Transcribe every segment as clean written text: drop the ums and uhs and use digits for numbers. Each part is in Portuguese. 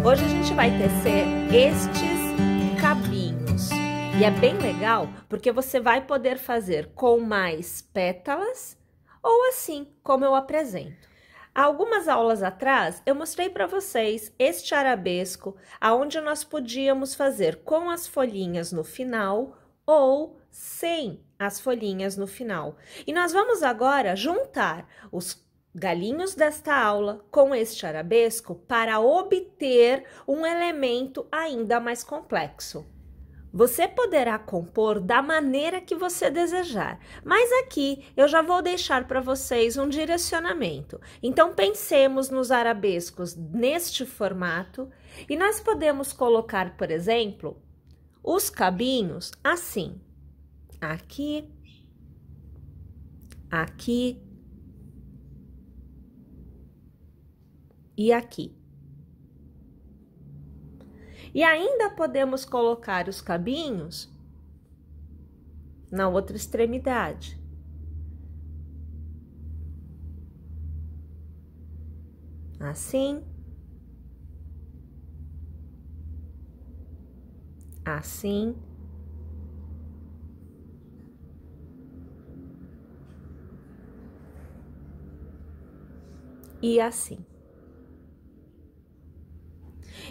Hoje a gente vai tecer estes cabinhos. E é bem legal porque você vai poder fazer com mais pétalas ou assim, como eu apresento. Há algumas aulas atrás, eu mostrei para vocês este arabesco, aonde nós podíamos fazer com as folhinhas no final ou sem as folhinhas no final. E nós vamos agora juntar os galinhos desta aula com este arabesco para obter um elemento ainda mais complexo. Você poderá compor da maneira que você desejar, mas aqui eu já vou deixar para vocês um direcionamento. Então, pensemos nos arabescos neste formato e nós podemos colocar, por exemplo, os cabinhos assim, aqui, aqui e aqui. E ainda podemos colocar os cabinhos na outra extremidade. Assim. Assim. E assim.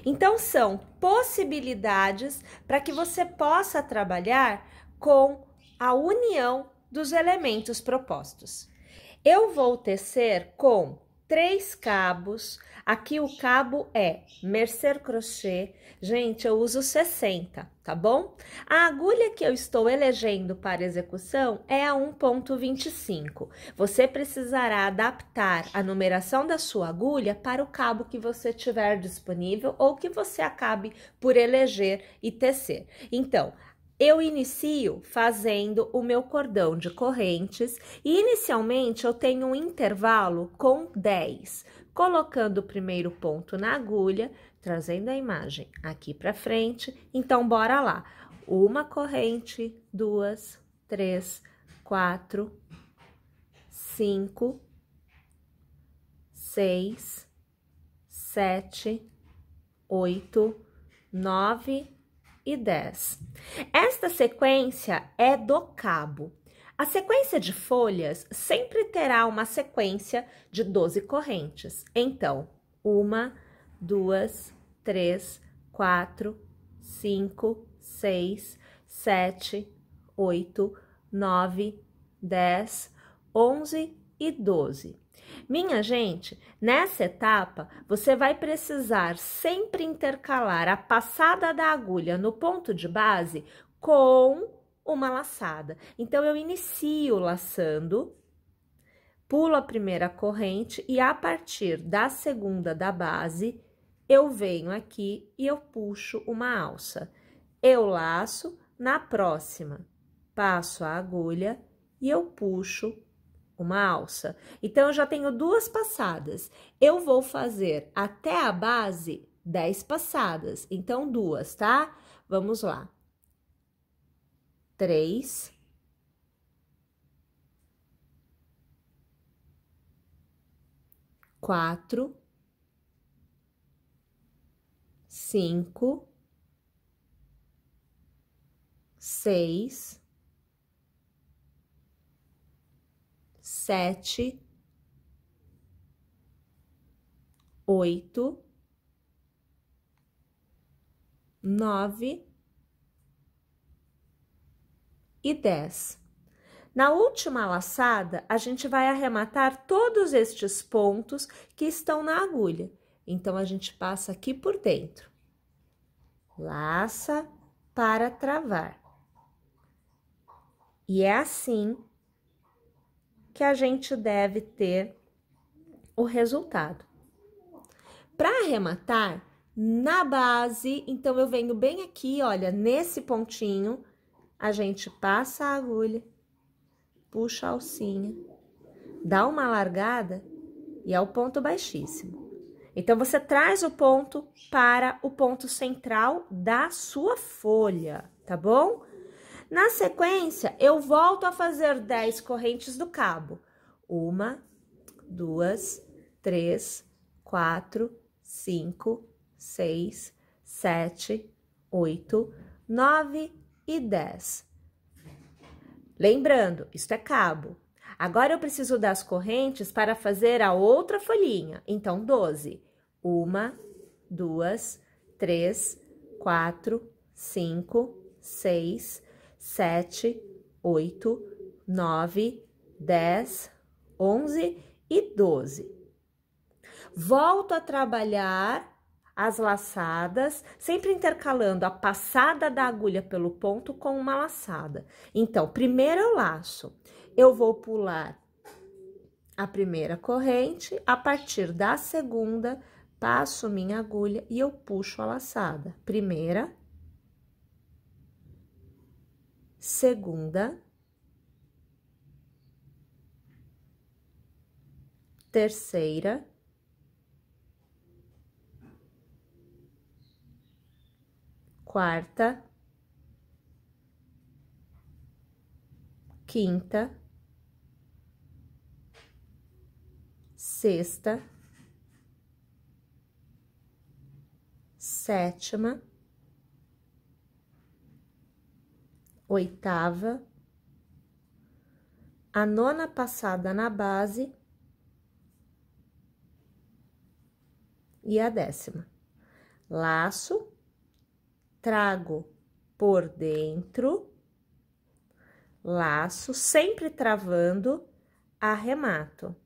Então, são possibilidades para que você possa trabalhar com a união dos elementos propostos. Eu vou tecer com 3 cabos, aqui o cabo é mercer crochê, gente, eu uso 60, tá bom? A agulha que eu estou elegendo para execução é a 1,25. Você precisará adaptar a numeração da sua agulha para o cabo que você tiver disponível ou que você acabe por eleger e tecer. Então, eu inicio fazendo o meu cordão de correntes e inicialmente eu tenho um intervalo com 10, colocando o primeiro ponto na agulha, trazendo a imagem aqui para frente. Então, bora lá. Uma corrente, 2, 3, 4, 5, 6, 7, 8, 9 e 10. Esta sequência é do cabo. A sequência de folhas sempre terá uma sequência de 12 correntes. Então, 1, 2, 3, 4, 5, 6, 7, 8, 9, 10, 11 e 12. Minha gente, nessa etapa, você vai precisar sempre intercalar a passada da agulha no ponto de base com uma laçada. Então, eu inicio laçando, pulo a primeira corrente e a partir da segunda da base, eu venho aqui e eu puxo uma alça. Eu laço, na próxima, passo a agulha e eu puxo uma alça. Então, eu já tenho 2 passadas. Eu vou fazer até a base 10 passadas. Então, 2, tá? Vamos lá. 3. 4. 5. 6. 7, 8, 9 e 10. Na última laçada, a gente vai arrematar todos estes pontos que estão na agulha. Então, a gente passa aqui por dentro. Laça para travar. E é assim que a gente deve ter o resultado. Para arrematar, na base, então, eu venho bem aqui, olha, nesse pontinho, a gente passa a agulha, puxa a alcinha, dá uma largada e é o ponto baixíssimo. Então, você traz o ponto para o ponto central da sua folha, tá bom? Na sequência, eu volto a fazer 10 correntes do cabo. 1, 2, 3, 4, 5, 6, 7, 8, 9 e 10. Lembrando, isto é cabo. Agora eu preciso das correntes para fazer a outra folhinha. Então, 12. 1, 2, 3, 4, 5, 6, 7, 8, 9, 10, 11 e 12. Volto a trabalhar as laçadas, sempre intercalando a passada da agulha pelo ponto com uma laçada. Então, primeiro eu laço, eu vou pular a primeira corrente, a partir da segunda, passo minha agulha e eu puxo a laçada. Primeira, segunda, terceira, quarta, quinta, sexta, sétima, oitava, a nona passada na base e a 10ª. Laço, trago por dentro, laço, sempre travando, arremato.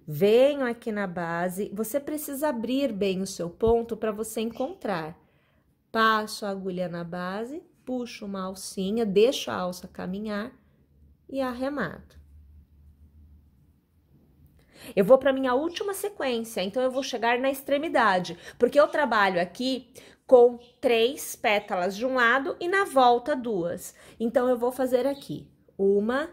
Venho aqui na base, você precisa abrir bem o seu ponto para você encontrar. Passo a agulha na base, puxo uma alcinha, deixo a alça caminhar e arremato. Eu vou para minha última sequência, então eu vou chegar na extremidade, porque eu trabalho aqui com 3 pétalas de um lado e na volta 2. Então, eu vou fazer aqui 1,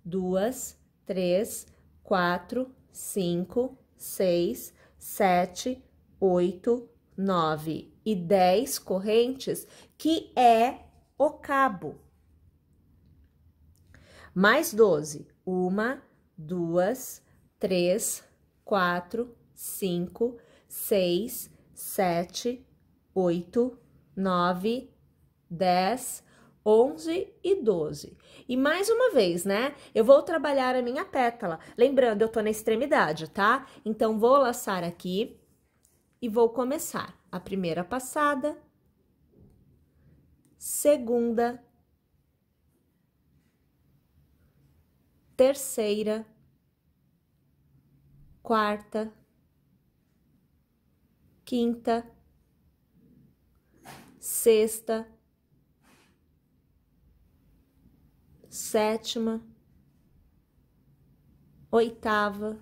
2, 3, 4, 5, 6, 7, 8, 9 e 10 correntes, que é o cabo. Mais 12. 1, 2, 3, 4, 5, 6, 7, 8, 9, 10, 11 e 12. E mais uma vez, né? Eu vou trabalhar a minha pétala. Lembrando, eu tô na extremidade, tá? Então, vou laçar aqui e vou começar a primeira passada, segunda, terceira, quarta, quinta, sexta, sétima, oitava,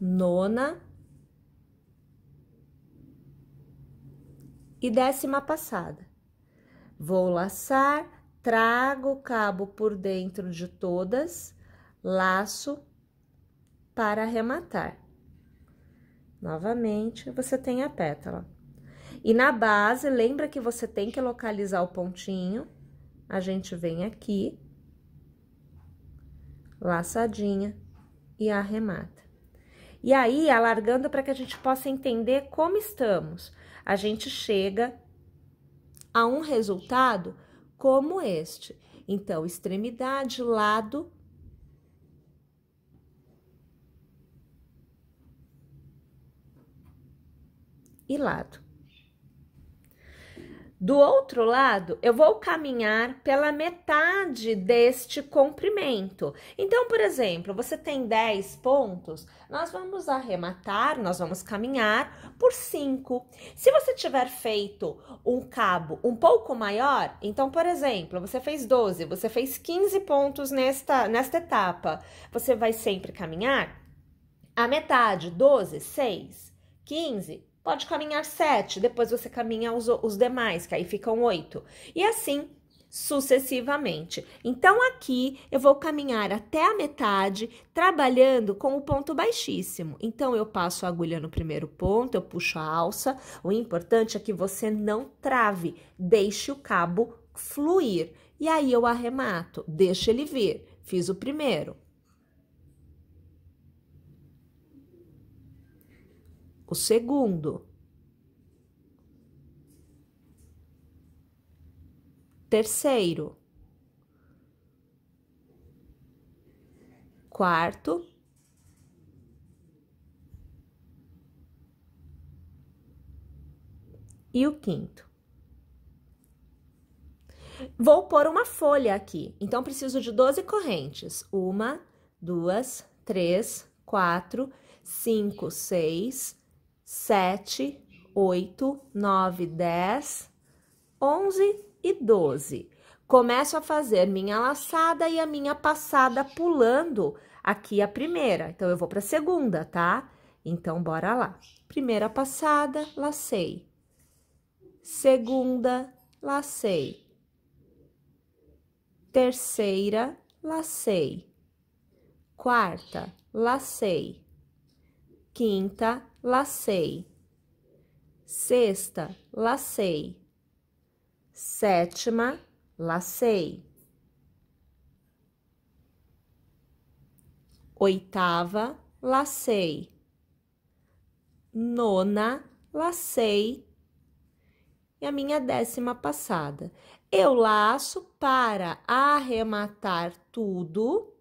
nona e 10ª passada. Vou laçar, trago o cabo por dentro de todas, laço para arrematar. Novamente, você tem a pétala. E na base, lembra que você tem que localizar o pontinho. A gente vem aqui, laçadinha e arremata. E aí, alargando para que a gente possa entender como estamos, a gente chega a um resultado como este. Então, extremidade, lado e lado. Do outro lado, eu vou caminhar pela metade deste comprimento. Então, por exemplo, você tem 10 pontos, nós vamos arrematar, nós vamos caminhar por 5. Se você tiver feito um cabo um pouco maior, então, por exemplo, você fez 12, você fez 15 pontos nesta etapa, você vai sempre caminhar a metade, 12, 6, 15... Pode caminhar 7, depois você caminha os demais, que aí ficam 8. E assim, sucessivamente. Então, aqui, eu vou caminhar até a metade, trabalhando com o ponto baixíssimo. Então, eu passo a agulha no primeiro ponto, eu puxo a alça. O importante é que você não trave, deixe o cabo fluir. E aí, eu arremato, deixa ele vir. Fiz o primeiro. o segundo, terceiro, quarto, e o quinto. Vou pôr uma folha aqui, então preciso de 12 correntes. 1, 2, 3, 4, 5, 6, 7, 8, 9, 10, 11 e 12. Começo a fazer minha laçada e a minha passada pulando aqui a primeira. Então, eu vou para a segunda, tá? Então, bora lá. Primeira passada, lacei. Segunda, lacei. Terceira, lacei. Quarta, lacei. Quinta, lacei. Sexta, lacei. Sétima, lacei. Oitava, lacei. Nona, lacei. E a minha 10ª passada. Eu laço para arrematar tudo.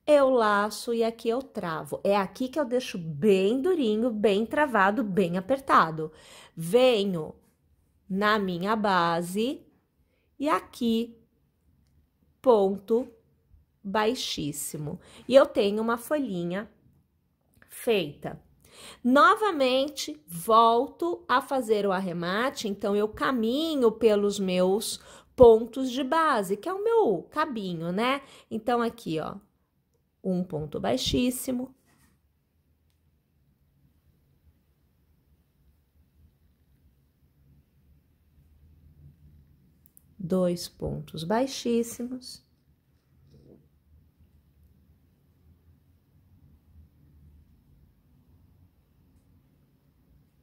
Eu laço e aqui eu travo. É aqui que eu deixo bem durinho, bem travado, bem apertado. Venho na minha base e aqui ponto baixíssimo. E eu tenho uma folhinha feita. Novamente, volto a fazer o arremate, então eu caminho pelos meus pontos de base, que é o meu cabinho, né? Então, aqui, ó, um ponto baixíssimo. Dois pontos baixíssimos.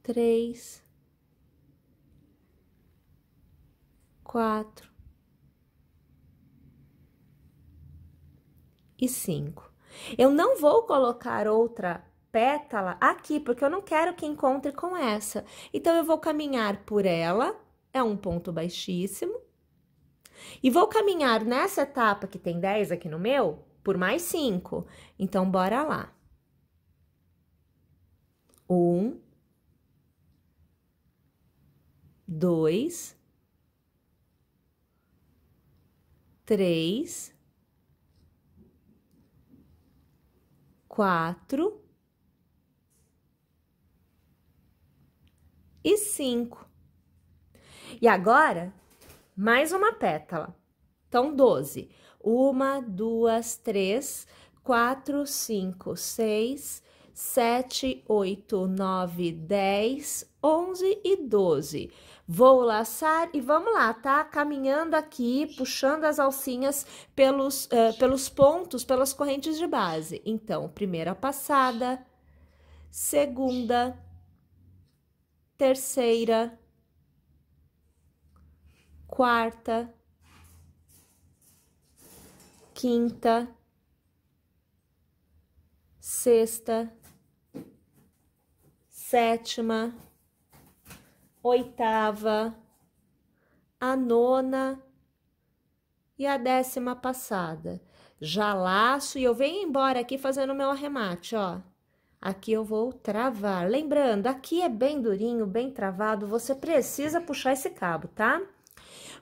Três, 4 e 5. Eu não vou colocar outra pétala aqui, porque eu não quero que encontre com essa. Então, eu vou caminhar por ela, é um ponto baixíssimo. E vou caminhar nessa etapa que tem 10 aqui no meu, por mais 5. Então, bora lá. 1, 2, 3, 4 e 5. E agora, mais uma pétala. Então, 12. 1, 2, 3, 4, 5, 6, 7, 8, 9, 10, 11 e 12. Vou laçar e vamos lá, tá? Caminhando aqui, puxando as alcinhas pelos pontos, pelas correntes de base. Então, primeira passada, segunda, terceira, quarta, quinta, sexta, sétima, oitava, a nona e a 10ª passada. Já laço e eu venho embora aqui fazendo o meu arremate, ó. Aqui eu vou travar. Lembrando, aqui é bem durinho, bem travado, você precisa puxar esse cabo, tá?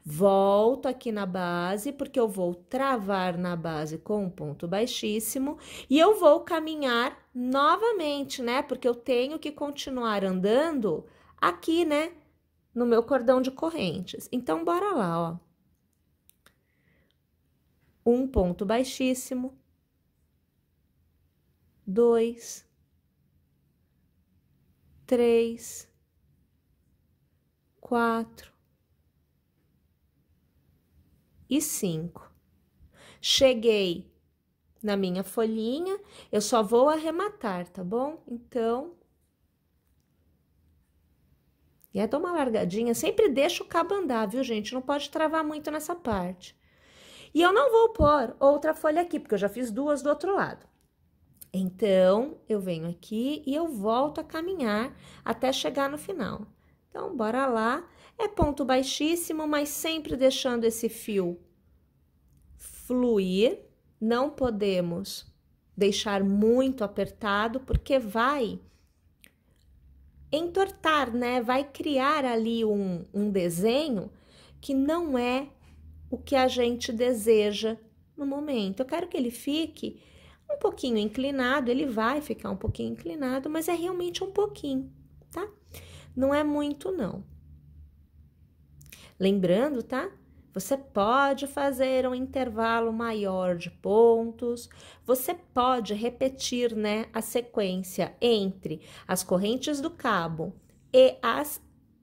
Volto aqui na base, porque eu vou travar na base com um ponto baixíssimo. E eu vou caminhar novamente, né? Porque eu tenho que continuar andando aqui, né? No meu cordão de correntes. Então, bora lá, ó. Um ponto baixíssimo. 2, 3, 4 e 5. Cheguei na minha folhinha, eu só vou arrematar, tá bom? Então, dá uma largadinha, sempre deixa o cabo andar, viu, gente? Não pode travar muito nessa parte. E eu não vou pôr outra folha aqui, porque eu já fiz duas do outro lado. Então, eu venho aqui e eu volto a caminhar até chegar no final. Então, bora lá. É ponto baixíssimo, mas sempre deixando esse fio fluir. Não podemos deixar muito apertado, porque vai entortar, né? Vai criar ali um desenho que não é o que a gente deseja no momento. Eu quero que ele fique um pouquinho inclinado, ele vai ficar um pouquinho inclinado, mas é realmente um pouquinho, tá? Não é muito, não. Lembrando, tá? Você pode fazer um intervalo maior de pontos, você pode repetir, né, a sequência entre as correntes do cabo e as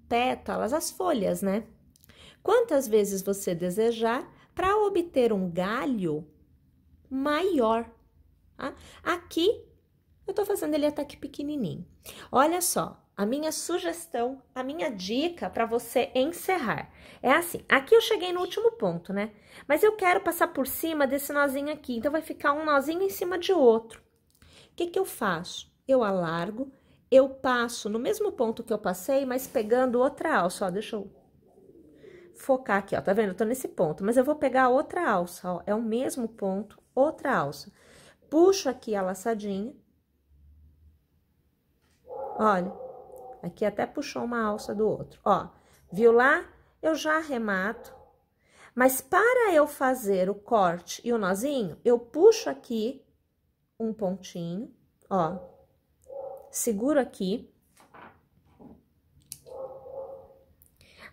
pétalas, as folhas, né? Quantas vezes você desejar para obter um galho maior. Tá? Aqui, eu tô fazendo ele até que pequenininho. Olha só. A minha sugestão, a minha dica para você encerrar é assim, aqui eu cheguei no último ponto, né? Mas eu quero passar por cima desse nozinho aqui, então vai ficar um nozinho em cima de outro. O que que eu faço? Eu alargo, eu passo no mesmo ponto que eu passei, mas pegando outra alça, ó, deixa eu focar aqui, ó, tá vendo? Eu tô nesse ponto, mas eu vou pegar outra alça, ó, é o mesmo ponto, outra alça. Puxo aqui a laçadinha, olha. Aqui até puxou uma alça do outro, ó. Viu lá? Eu já arremato. Mas para eu fazer o corte e o nozinho, eu puxo aqui um pontinho, ó. Seguro aqui.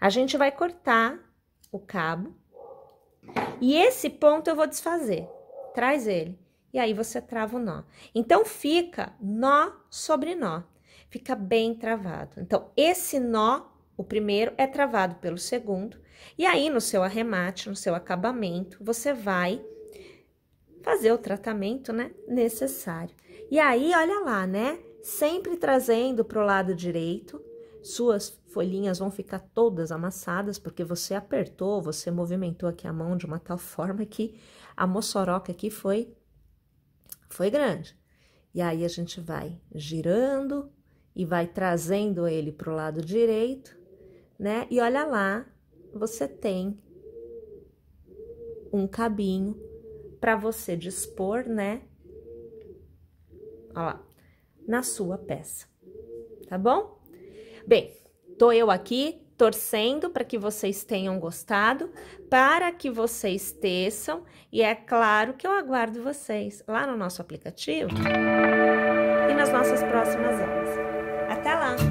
A gente vai cortar o cabo. E esse ponto eu vou desfazer. Traz ele. E aí você trava o nó. Então, fica nó sobre nó. Fica bem travado. Então, esse nó, o primeiro, é travado pelo segundo. E aí, no seu arremate, no seu acabamento, você vai fazer o tratamento, né, necessário. E aí, olha lá, né? Sempre trazendo pro lado direito. Suas folhinhas vão ficar todas amassadas, porque você apertou, você movimentou aqui a mão de uma tal forma que a moçoroca aqui foi grande. E aí, a gente vai girando e vai trazendo ele pro lado direito, né? E olha lá, você tem um cabinho para você dispor, né? Olha lá, na sua peça, tá bom? Bem, tô eu aqui torcendo para que vocês tenham gostado, para que vocês teçam, e é claro que eu aguardo vocês lá no nosso aplicativo e nas nossas próximas aulas. Até lá!